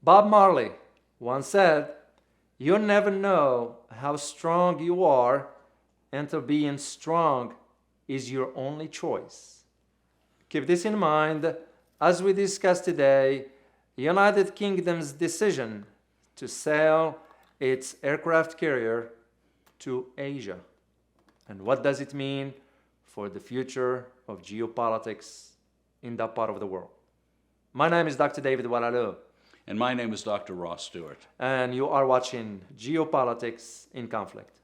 Bob Marley once said, "You never know how strong you are until being strong is your only choice." Keep this in mind as we discuss today United Kingdom's decision to sell its aircraft carrier to Asia. And what does it mean for the future of geopolitics in that part of the world? My name is Dr. David Oualaalou. And my name is Dr. Ross Stewart. And you are watching Geopolitics in Conflict.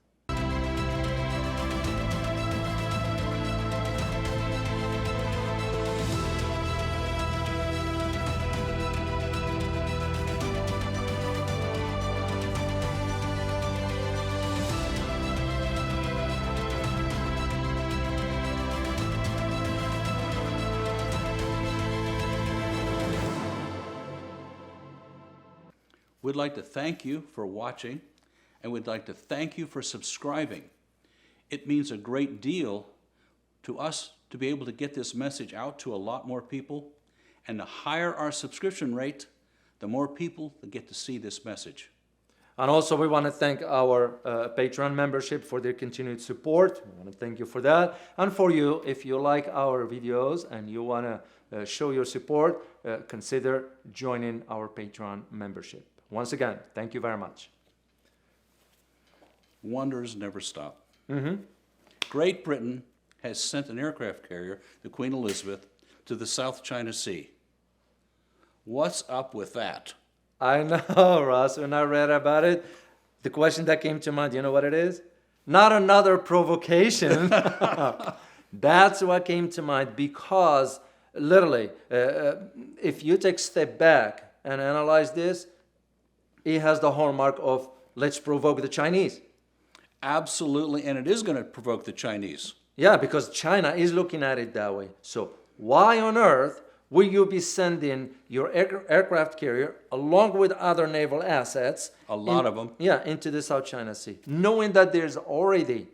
We'd like to thank you for watching, and we'd like to thank you for subscribing. It means a great deal to us to be able to get this message out to a lot more people, and the higher our subscription rate, the more people that get to see this message. And also we want to thank our Patreon membership for their continued support. We want to thank you for that. And for you, if you like our videos and you want to show your support, consider joining our Patreon membership. Once again, thank you very much. Wonders never stop. Mm-hmm. Great Britain has sent an aircraft carrier, the Queen Elizabeth, to the South China Sea. What's up with that? I know, Ross. When I read about it, the question that came to mind, you know what it is? Not another provocation. That's what came to mind, because literally, if you take a step back and analyze this, it has the hallmark of let's provoke the Chinese. Absolutely, and it is going to provoke the Chinese. Yeah, because China is looking at it that way. So why on earth will you be sending your aircraft carrier along with other naval assets? A lot of them. Yeah, into the South China Sea, knowing that there's already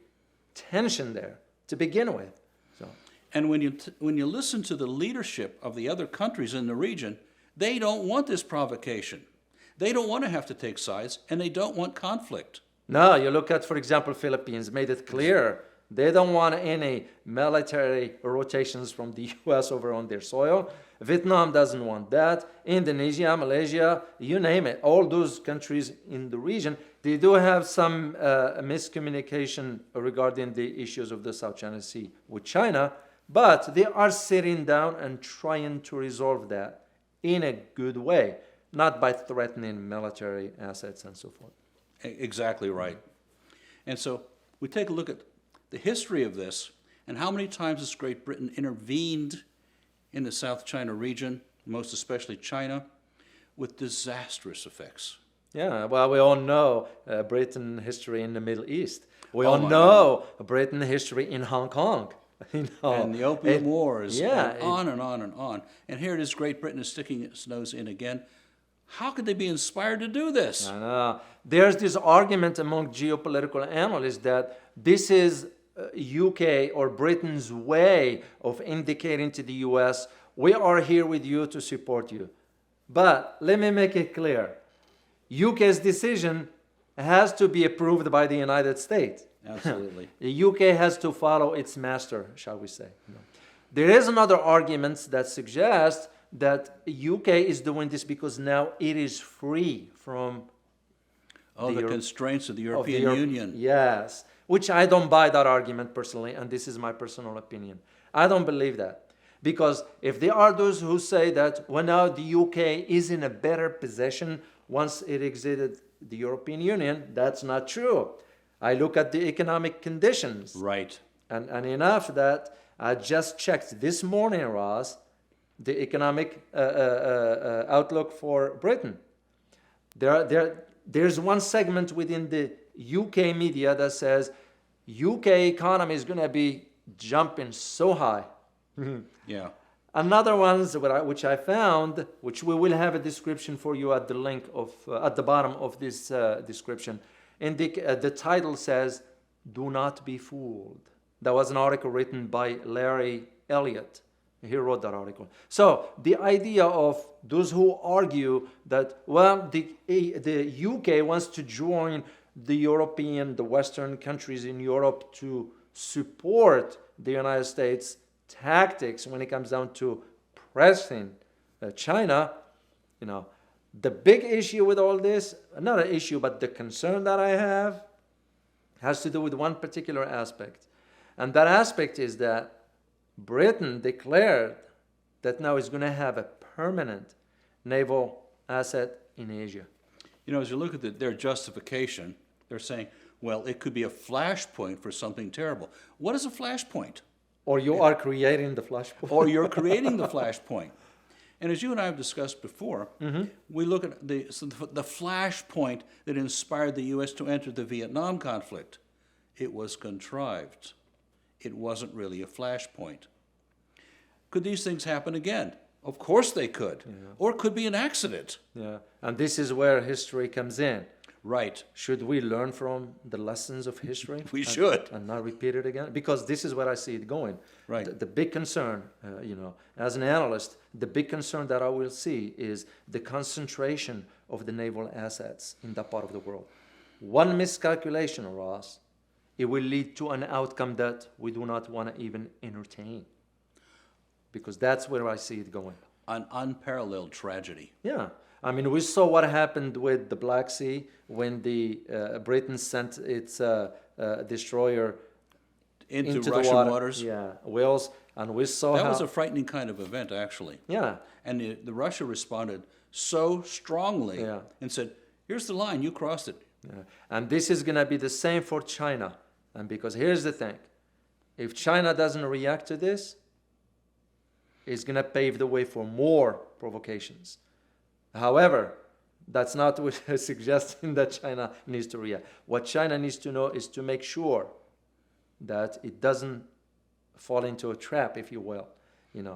tension there to begin with. So. And when you listen to the leadership of the other countries in the region, they don't want this provocation. They don't want to have to take sides, and they don't want conflict. No, you look at, for example, Philippines made it clear they don't want any military rotations from the U.S. over on their soil. Vietnam doesn't want that. Indonesia, Malaysia, you name it. All those countries in the region, they do have some miscommunication regarding the issues of the South China Sea with China, but they are sitting down and trying to resolve that in a good way, not by threatening military assets and so forth. Exactly right. And so we take a look at the history of this and how many times has Great Britain intervened in the South China region, most especially China, with disastrous effects. Yeah, well, we all know Britain history in the Middle East. We all know Britain history in Hong Kong. You know, and the Opium Wars, yeah, and on and on and on. And here it is, Great Britain is sticking its nose in again. How could they be inspired to do this? I know. There's this argument among geopolitical analysts that this is UK or Britain's way of indicating to the US, we are here with you to support you. But let me make it clear. UK's decision has to be approved by the United States. Absolutely. The UK has to follow its master, shall we say. There is another argument that suggests that UK is doing this because now it is free from the constraints of the European Union. Yes, which I don't buy that argument personally, and this is my personal opinion. I don't believe that. Because if there are those who say that, well, now the UK is in a better position once it exited the European Union, that's not true. I look at the economic conditions. Right. And enough that I just checked this morning, Ross, the economic outlook for Britain. There's one segment within the UK media that says UK economy is going to be jumping so high. Yeah. Another ones which I found, which we will have a description for you at the link of at the bottom of this description. The title says, "Do not be fooled." That was an article written by Larry Elliott He wrote that article. So the idea of those who argue that, well, the UK wants to join the European, the Western countries in Europe to support the United States tactics when it comes down to pressing China, the big issue with all this, not an issue, but the concern that I have has to do with one particular aspect. And that aspect is that Britain declared that now it's going to have a permanent naval asset in Asia. As you look at their justification, they're saying, well, it could be a flashpoint for something terrible. What is a flashpoint? Or you are creating the flashpoint. Or you're creating the flashpoint. And as you and I have discussed before, we look at the flashpoint that inspired the U.S. to enter the Vietnam conflict. It was contrived. It wasn't really a flashpoint. Could these things happen again? Of course they could. Yeah. Or it could be an accident. Yeah, and this is where history comes in. Right. Should we learn from the lessons of history? We should. And not repeat it again? Because this is where I see it going. Right. The big concern, as an analyst, the big concern that I will see is the concentration of the naval assets in that part of the world. One miscalculation, Ross, it will lead to an outcome that we do not want to even entertain. Because that's where I see it going. An unparalleled tragedy. Yeah. I mean, we saw what happened with the Black Sea when the Britain sent its destroyer into the Russian waters. Yeah, Wales, and we saw that how... was a frightening kind of event, actually. Yeah. And the Russia responded so strongly and said, here's the line, you crossed it. Yeah. And this is going to be the same for China. And because here's the thing, if China doesn't react to this, it's going to pave the way for more provocations. However, that's not what I'm suggesting that China needs to react. What China needs to know is to make sure that it doesn't fall into a trap, if you will. And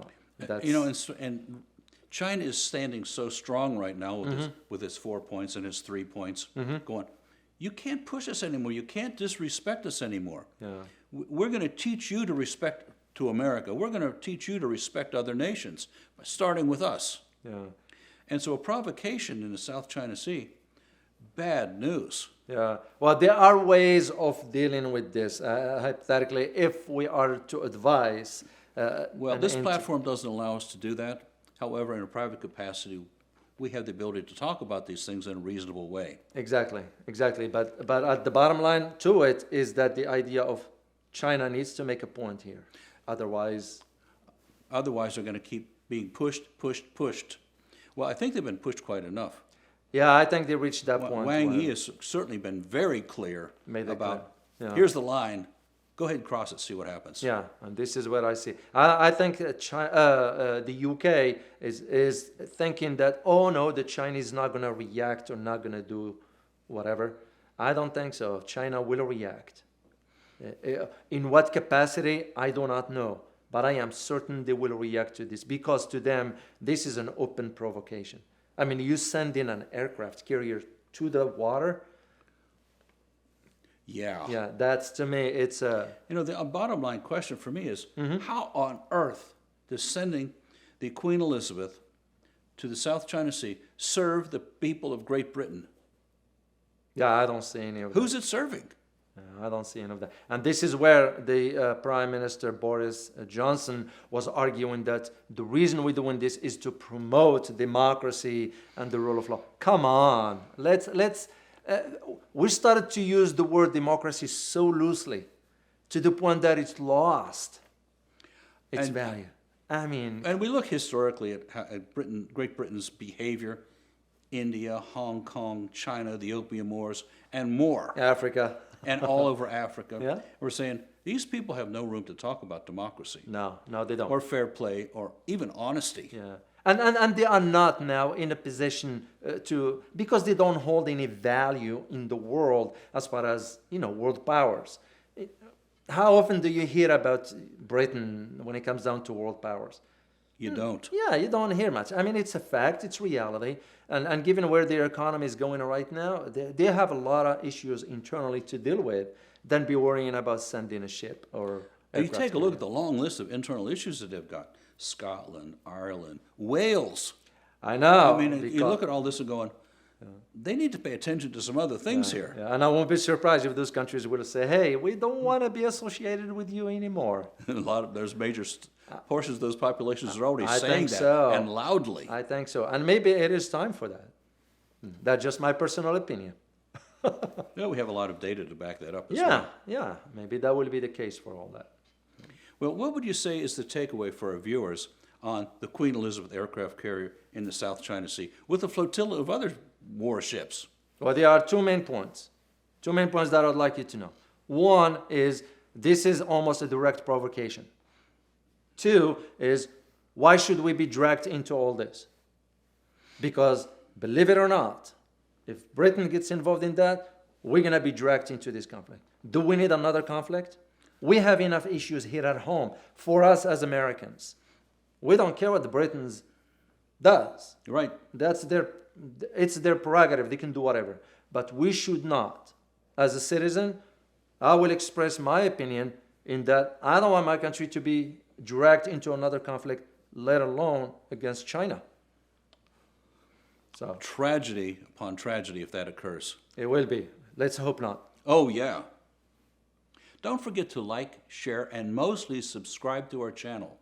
China is standing so strong right now with its 4 points and its 3 points, going, you can't push us anymore. You can't disrespect us anymore. Yeah. We're going to teach you to respect to America. We're going to teach you to respect other nations, starting with us. Yeah. And so a provocation in the South China Sea, bad news. Yeah. Well, there are ways of dealing with this, hypothetically, if we are to advise. This platform doesn't allow us to do that. However, in a private capacity, we have the ability to talk about these things in a reasonable way. Exactly. But at the bottom line to it is that the idea of China needs to make a point here. Otherwise, they're going to keep being pushed. Well, I think they've been pushed quite enough. Yeah, I think they reached that point. Wang Yi has certainly been very clear about, here's the line, go ahead and cross it, see what happens. Yeah, and this is what I see. I think the UK is thinking that, oh no, the Chinese is not going to react or not going to do whatever. I don't think so. China will react. In what capacity, I do not know. But I am certain they will react to this because to them, this is an open provocation. I mean, you send in an aircraft carrier to the water. Yeah. Yeah, that's, to me, it's a... the bottom line question for me is, how on earth does sending the Queen Elizabeth to the South China Sea serve the people of Great Britain? Yeah, I don't see any of that. Who's it serving? I don't see any of that. And this is where the Prime Minister Boris Johnson was arguing that the reason we're doing this is to promote democracy and the rule of law. Come on, we started to use the word democracy so loosely to the point that it's lost its value. I mean... And we look historically at Great Britain's behavior, India, Hong Kong, China, the Opium Wars, and more. Africa. And all over Africa. Yeah. We're saying these people have no room to talk about democracy. No, they don't. Or fair play, or even honesty. Yeah. And they are not now in a position to, because they don't hold any value in the world as far as, world powers. How often do you hear about Britain when it comes down to world powers? You don't. Yeah, you don't hear much. I mean, it's a fact, it's reality. And given where their economy is going right now, they have a lot of issues internally to deal with than be worrying about sending a ship or... You take a look at the long list of internal issues that they've got. Scotland, Ireland, Wales. I know. I mean, you because- look at all this and going, they need to pay attention to some other things here. Yeah, and I won't be surprised if those countries will say, hey, we don't want to be associated with you anymore. There's major portions of those populations are already I saying think that, so. and loudly. I think so. And maybe it is time for that. That's just my personal opinion. Yeah, we have a lot of data to back that up as Yeah, well. yeah. Maybe that will be the case for all that. Well, what would you say is the takeaway for our viewers on the Queen Elizabeth aircraft carrier in the South China Sea with a flotilla of other warships? Well, there are two main points. Two main points that I'd like you to know. One is this is almost a direct provocation. Two is why should we be dragged into all this? Because believe it or not, if Britain gets involved in that, we're going to be dragged into this conflict. Do we need another conflict? We have enough issues here at home for us as Americans. We don't care what the Britons does. Right. It's their prerogative. They can do whatever. But we should not. As a citizen, I will express my opinion in that I don't want my country to be dragged into another conflict, let alone against China. So Tragedy upon tragedy if that occurs. it will be. Let's hope not. Oh, yeah. Don't forget to like, share, and mostly subscribe to our channel.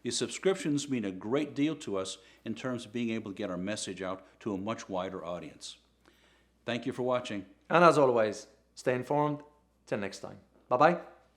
These subscriptions mean a great deal to us in terms of being able to get our message out to a much wider audience. Thank you for watching. And as always, stay informed. Till next time. Bye-bye.